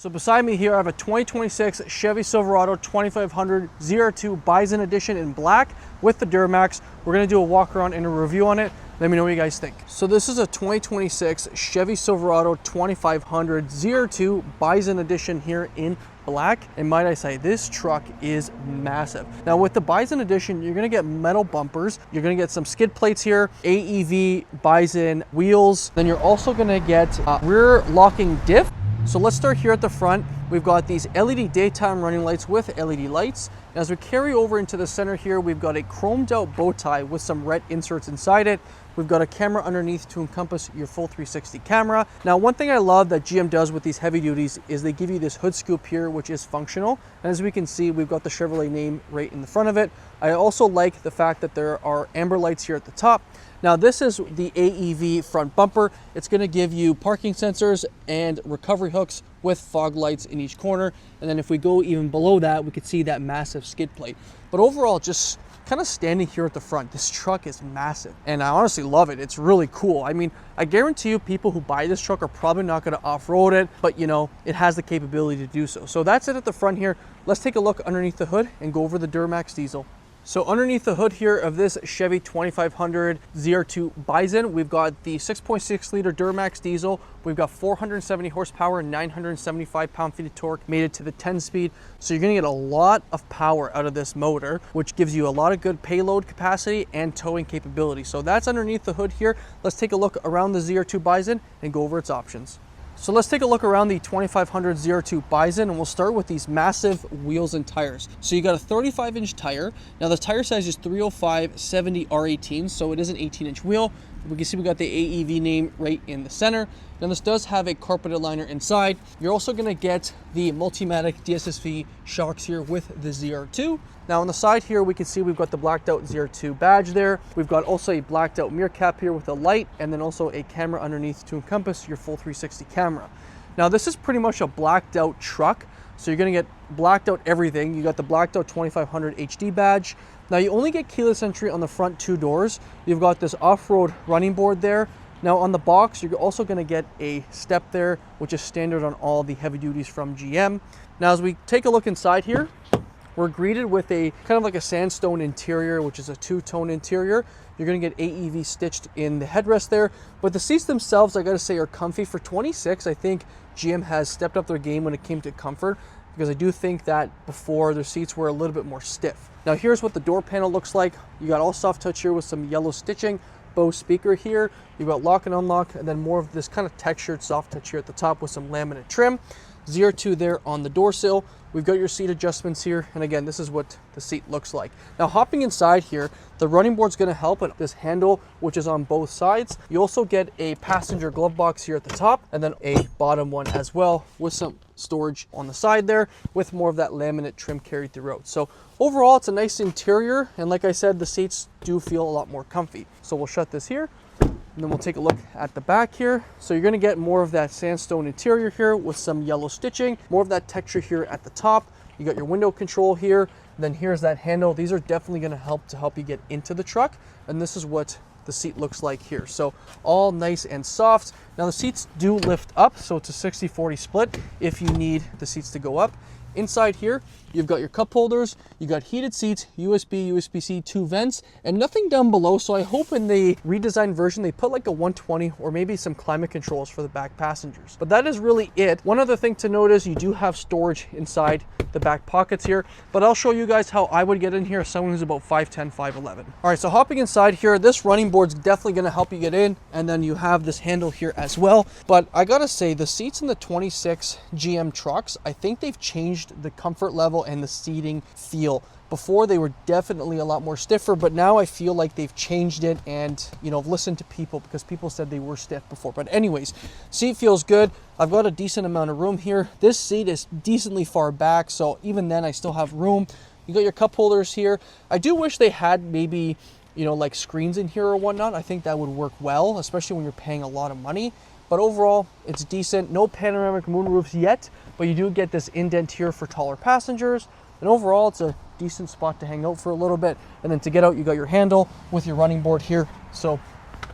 So beside me here, I have a 2026 Chevy Silverado 2500 ZR2 Bison Edition in black with the Duramax. We're gonna do a walk around and a review on it. Let me know what you guys think. So this is a 2026 Chevy Silverado 2500 ZR2 Bison Edition here in black. And might I say, this truck is massive. Now with the Bison Edition, you're gonna get metal bumpers. You're gonna get some skid plates here, AEV Bison wheels. Then you're also gonna get rear locking diff. So let's start here at the front. We've got these LED daytime running lights with LED lights. And as we carry over into the center here, we've got a chromed out bow tie with some red inserts inside it. We've got a camera underneath to encompass your full 360 camera. Now, one thing I love that GM does with these heavy duties is they give you this hood scoop here, which is functional. And as we can see, we've got the Chevrolet name right in the front of it. I also like the fact that there are amber lights here at the top. Now, this is the AEV front bumper. It's gonna give you parking sensors and recovery hooks with fog lights in each corner. And then if we go even below that, we could see that massive skid plate. But overall, just kind of standing here at the front, this truck is massive and I honestly love it. It's really cool. I mean, I guarantee you people who buy this truck are probably not going to off-road it, but you know, it has the capability to do so. So that's it at the front here. Let's take a look underneath the hood and go over the Duramax diesel. So underneath the hood here of this Chevy 2500 ZR2 Bison, we've got the 6.6 liter Duramax diesel. We've got 470 horsepower, 975 pound-feet of torque, made it to the 10-speed. So you're gonna get a lot of power out of this motor, which gives you a lot of good payload capacity and towing capability. So that's underneath the hood here. Let's take a look around the ZR2 Bison and go over its options. So let's take a look around the 2500 ZR2 Bison, and we'll start with these massive wheels and tires. So you got a 35-inch tire. Now the tire size is 305/70 R18, so it is an 18-inch wheel. We can see we got the AEV name right in the center. Now this does have a carpeted liner inside. You're also gonna get the Multimatic DSSV shocks here with the ZR2. Now on the side here, we can see we've got the blacked out ZR2 badge there. We've got also a blacked out mirror cap here with a light, and then also a camera underneath to encompass your full 360 camera. Now this is pretty much a blacked out truck. So you're gonna get blacked out everything. You got the blacked out 2500 HD badge. Now you only get keyless entry on the front two doors. You've got this off-road running board there. Now on the box, you're also gonna get a step there, which is standard on all the heavy duties from GM. Now as we take a look inside here, we're greeted with a kind of like a sandstone interior, which is a two-tone interior. You're gonna get AEV stitched in the headrest there, but the seats themselves, I gotta say, are comfy. For 26, I think GM has stepped up their game when it came to comfort, because I do think that before their seats were a little bit more stiff. Now here's what the door panel looks like. You got all soft touch here with some yellow stitching, Bose speaker here. You've got lock and unlock, and then more of this kind of textured soft touch here at the top with some laminate trim. ZR2 there on the door sill. We've got your seat adjustments here, and again, this is what the seat looks like. Now hopping inside here, the running board's gonna help with this handle, which is on both sides. You also get a passenger glove box here at the top, and then a bottom one as well with some storage on the side there with more of that laminate trim carried throughout. So overall, it's a nice interior, and like I said, the seats do feel a lot more comfy. So we'll shut this here, and then we'll take a look at the back here. So you're gonna get more of that sandstone interior here with some yellow stitching, more of that texture here at the top. You got your window control here, then here's that handle. These are definitely gonna help you get into the truck, and this is what the seat looks like here. So all nice and soft. Now the seats do lift up, so it's a 60-40 split if you need the seats to go up. Inside here, you've got your cup holders, you got heated seats, USB, USB-C, 2 vents, and nothing down below. So I hope in the redesigned version, they put like a 120 or maybe some climate controls for the back passengers. But that is really it. One other thing to note is you do have storage inside the back pockets here, but I'll show you guys how I would get in here as someone who's about 5'10", 5'11". All right, so hopping inside here, this running board's definitely gonna help you get in, and then you have this handle here as well. But I gotta say, the seats in the 26 GM trucks, I think they've changed the comfort level and the seating feel. Before, they were definitely a lot more stiffer, but now I feel like they've changed it, and you know, listened to people because people said they were stiff before. But anyways, seat feels good. I've got a decent amount of room here. This seat is decently far back, so even then I still have room. You got your cup holders here. I do wish they had maybe, you know, like screens in here or whatnot. I think that would work well, especially when you're paying a lot of money. But overall, it's decent. No panoramic moonroofs yet, but you do get this indent here for taller passengers. And overall, it's a decent spot to hang out for a little bit. And then to get out, you got your handle with your running board here. So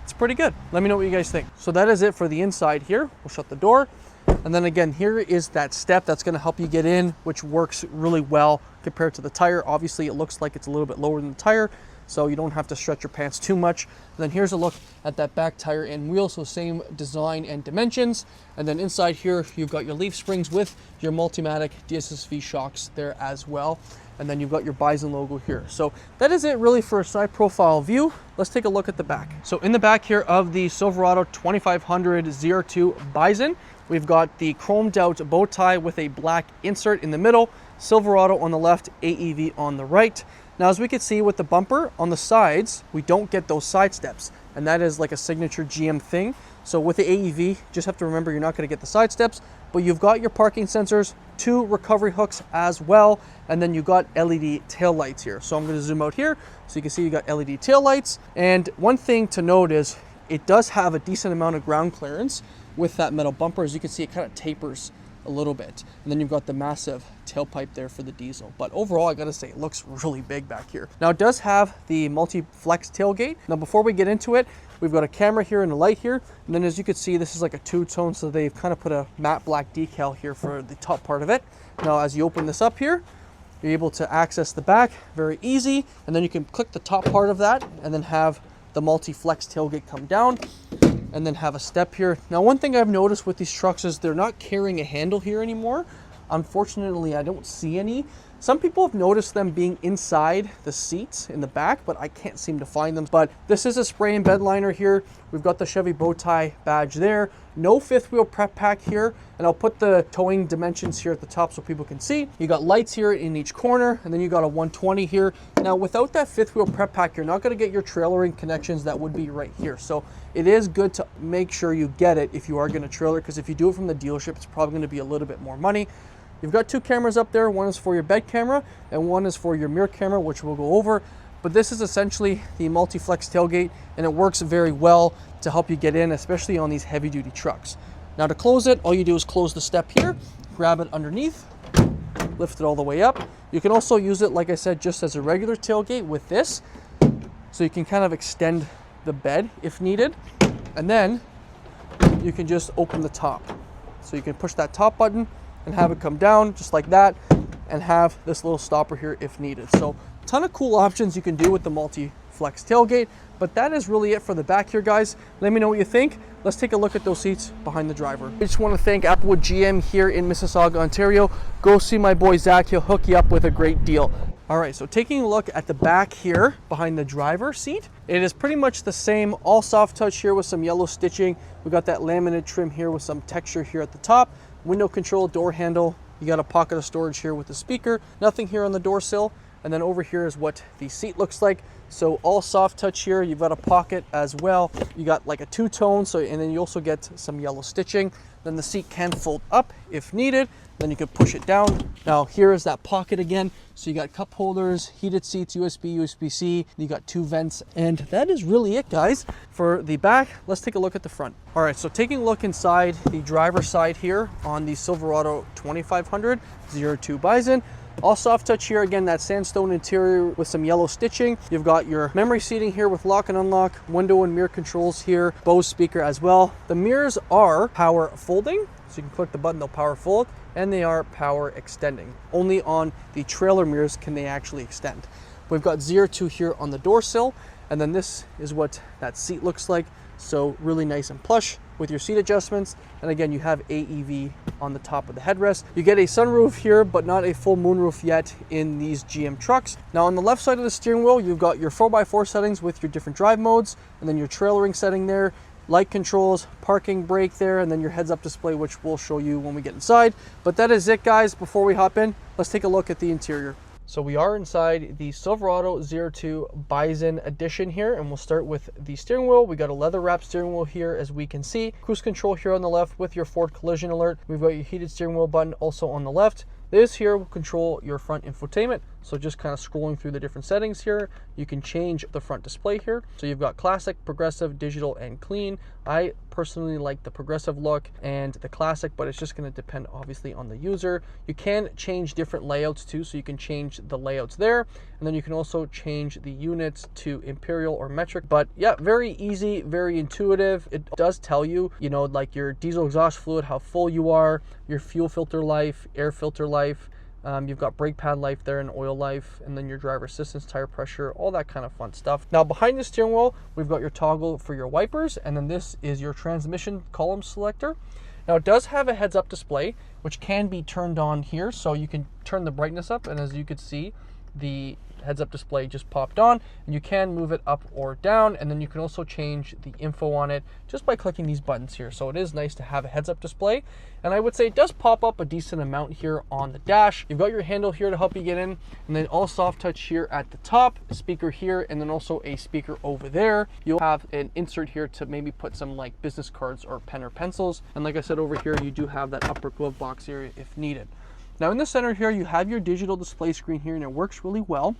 it's pretty good. Let me know what you guys think. So that is it for the inside here. We'll shut the door. And then again, here is that step that's going to help you get in, which works really well compared to the tire. Obviously, it looks like it's a little bit lower than the tire, so you don't have to stretch your pants too much. And then here's a look at that back tire and wheel, so same design and dimensions. And then inside here, you've got your leaf springs with your Multimatic DSSV shocks there as well. And then you've got your Bison logo here. So that is it really for a side profile view. Let's take a look at the back. So in the back here of the Silverado 2500 ZR2 Bison, we've got the chromed out bow tie with a black insert in the middle, Silverado on the left, AEV on the right. Now, as we can see with the bumper on the sides, we don't get those side steps, and that is like a signature GM thing. So with the AEV, just have to remember you're not going to get the side steps, but you've got your parking sensors, 2 recovery hooks as well, and then you got LED tail lights here. So I'm going to zoom out here so you can see you got LED tail lights. And one thing to note is it does have a decent amount of ground clearance with that metal bumper. As you can see, it kind of tapers a little bit, and then you've got the massive tailpipe there for the diesel. But overall, I gotta say, it looks really big back here. Now, it does have the Multiflex tailgate. Now, before we get into it, we've got a camera here and a light here, and then as you can see, this is like a two-tone, so they've kind of put a matte black decal here for the top part of it. Now, as you open this up here, you're able to access the back very easy, and then you can click the top part of that and then have the Multiflex tailgate come down and then have a step here. Now, one thing I've noticed with these trucks is they're not carrying a handle here anymore. Unfortunately, I don't see any. Some people have noticed them being inside the seats in the back, but I can't seem to find them. But this is a spray and bed liner here. We've got the Chevy bow tie badge there. No fifth wheel prep pack here. And I'll put the towing dimensions here at the top so people can see. You got lights here in each corner, and then you got a 120 here. Now, without that fifth wheel prep pack, you're not gonna get your trailering connections that would be right here. So it is good to make sure you get it if you are gonna trailer, because if you do it from the dealership, it's probably gonna be a little bit more money. You've got 2 cameras up there. One is for your bed camera and one is for your mirror camera, which we'll go over. But this is essentially the Multiflex tailgate, and it works very well to help you get in, especially on these heavy duty trucks. Now, to close it, all you do is close the step here, grab it underneath, lift it all the way up. You can also use it, like I said, just as a regular tailgate with this. So you can kind of extend the bed if needed. And then you can just open the top. So you can push that top button and have it come down just like that, and have this little stopper here if needed. So a ton of cool options you can do with the Multiflex tailgate, but that is really it for the back here, guys. Let me know what you think. Let's take a look at those seats behind the driver. I just want to thank Applewood GM here in Mississauga, Ontario. Go see my boy Zach, he'll hook you up with a great deal. All right, so taking a look at the back here behind the driver seat, it is pretty much the same, all soft touch here with some yellow stitching. We got that laminate trim here with some texture here at the top. Window control, door handle. You got a pocket of storage here with the speaker. Nothing here on the door sill. And then over here is what the seat looks like. So all soft touch here. You've got a pocket as well. You got like a two-tone, and then you also get some yellow stitching. Then the seat can fold up if needed. Then you can push it down. Now here is that pocket again. So you got cup holders, heated seats, USB, USB-C. You got 2 vents, and that is really it, guys, for the back. Let's take a look at the front. All right, so taking a look inside the driver's side here on the Silverado 2500 ZR2 Bison. All soft touch here, again, that sandstone interior with some yellow stitching. You've got your memory seating here with lock and unlock, window and mirror controls here, Bose speaker as well. The mirrors are power folding, so you can click the button, they'll power fold, and they are power extending. Only on the trailer mirrors can they actually extend. We've got ZR2 here on the door sill, and then this is what that seat looks like. So really nice and plush with your seat adjustments. And again, you have AEV on the top of the headrest. You get a sunroof here, but not a full moonroof yet in these GM trucks. Now on the left side of the steering wheel, you've got your 4x4 settings with your different drive modes, and then your trailering setting there, light controls, parking brake there, and then your heads-up display, which we'll show you when we get inside. But that is it, guys. Before we hop in, let's take a look at the interior. So we are inside the Silverado ZR2 Bison edition here, and we'll start with the steering wheel. We got a leather wrap steering wheel here, as we can see. Cruise control here on the left with your forward collision alert. We've got your heated steering wheel button also on the left. This here will control your front infotainment. So just kind of scrolling through the different settings here, you can change the front display here. So you've got classic, progressive, digital, and clean. I personally like the progressive look and the classic, but it's just going to depend obviously on the user. You can change different layouts too, so you can change the layouts there, and then you can also change the units to imperial or metric. But yeah, very easy, very intuitive. It does tell you, you know, like your diesel exhaust fluid, how full you are, your fuel filter life, air filter life. You've got brake pad life there and oil life, and then your driver assistance, tire pressure, all that kind of fun stuff. Now behind the steering wheel, we've got your toggle for your wipers, and then this is your transmission column selector. Now it does have a heads-up display, which can be turned on here, so you can turn the brightness up, and as you can see, the heads-up display just popped on, and you can move it up or down, and then you can also change the info on it just by clicking these buttons here. So it is nice to have a heads-up display, and I would say it does pop up a decent amount here on the dash. You've got your handle here to help you get in, and then all soft touch here at the top, a speaker here, and then also a speaker over there. You'll have an insert here to maybe put some like business cards or pen or pencils, and like I said, over here you do have that upper glove box area if needed. Now in the center here, you have your digital display screen here, and it works really well.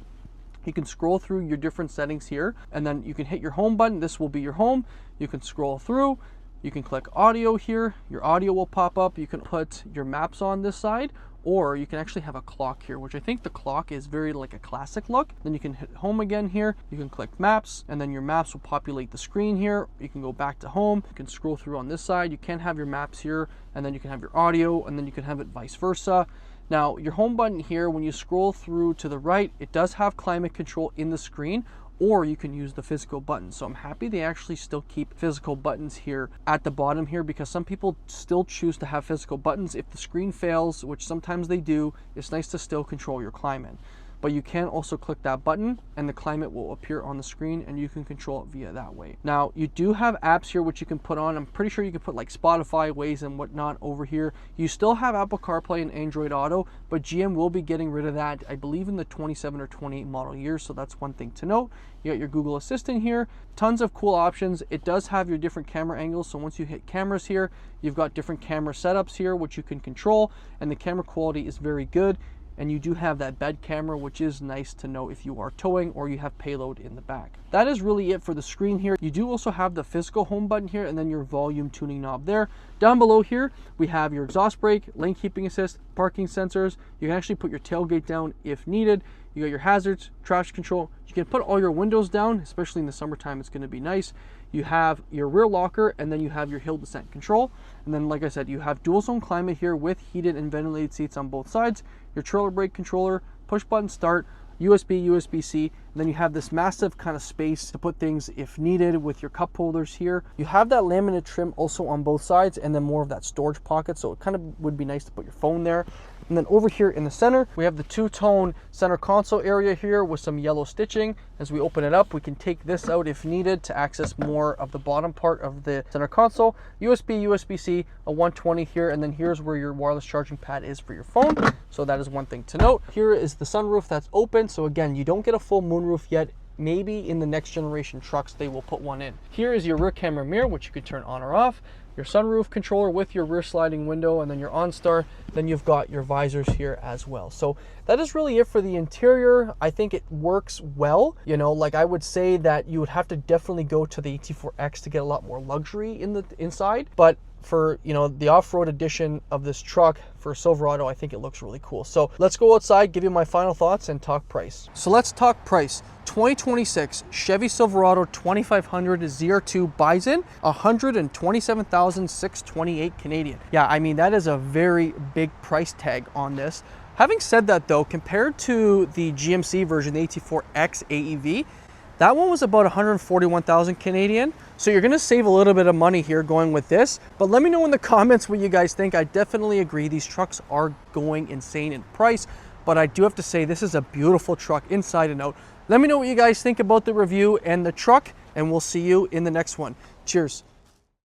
You can scroll through your different settings here, and then you can hit your home button. This will be your home. You can scroll through. You can click audio here. Your audio will pop up. You can put your maps on this side, or you can actually have a clock here, which I think the clock is very like a classic look. Then you can hit home again here. You can click maps, and then your maps will populate the screen here. You can go back to home. You can scroll through on this side. You can have your maps here, and then you can have your audio, and then you can have it vice versa. Now, your home button here, when you scroll through to the right, it does have climate control in the screen, or you can use the physical buttons. So I'm happy they actually still keep physical buttons here at the bottom here, because some people still choose to have physical buttons. If the screen fails, which sometimes they do, it's nice to still control your climate. But you can also click that button and the climate will appear on the screen, and you can control it via that way. Now you do have apps here which you can put on. I'm pretty sure you can put like Spotify, Waze, and whatnot over here. You still have Apple CarPlay and Android Auto, but GM will be getting rid of that, I believe, in the 27 or 28 model years, so that's one thing to note. You got your Google Assistant here, tons of cool options. It does have your different camera angles, so once you hit cameras here, you've got different camera setups here which you can control, and the camera quality is very good. And you do have that bed camera, which is nice to know if you are towing or you have payload in the back. That is really it for the screen here. You do also have the physical home button here, and then your volume tuning knob there. Down below here, we have your exhaust brake, lane keeping assist, parking sensors. You can actually put your tailgate down if needed. You got your hazards, traction control. You can put all your windows down, especially in the summertime, it's going to be nice. You have your rear locker, and then you have your hill descent control. And then, like I said, you have dual zone climate here with heated and ventilated seats on both sides, your trailer brake controller, push button start, USB, USB-C, and then you have this massive kind of space to put things if needed with your cup holders here. You have that laminate trim also on both sides, and then more of that storage pocket, so it kind of would be nice to put your phone there. And then over here in the center, we have the two-tone center console area here with some yellow stitching. As we open it up, we can take this out if needed to access more of the bottom part of the center console. USB, USB-C, a 120 here, and then here's where your wireless charging pad is for your phone. So that is one thing to note. Here is the sunroof that's open. So again, you don't get a full moonroof yet. Maybe in the next generation trucks, they will put one in. Here is your rear camera mirror, which you can turn on or off. Your sunroof controller with your rear sliding window, and then your OnStar. Then you've got your visors here as well. So that is really it for the interior. I think it works well. You know, like I would say that you would have to definitely go to the AT4X to get a lot more luxury in the inside. But for, you know, the off-road edition of this truck for Silverado, I think it looks really cool. So let's go outside, give you my final thoughts, and talk price. So let's talk price. 2026 Chevy Silverado 2500 ZR2 Bison, 127,628 Canadian. Yeah, I mean, that is a very big price tag on this. Having said that though, compared to the GMC version, the AT4X AEV, that one was about 141,000 Canadian. So you're gonna save a little bit of money here going with this. But let me know in the comments what you guys think. I definitely agree, these trucks are going insane in price, but I do have to say this is a beautiful truck inside and out. Let me know what you guys think about the review and the truck, and we'll see you in the next one. Cheers.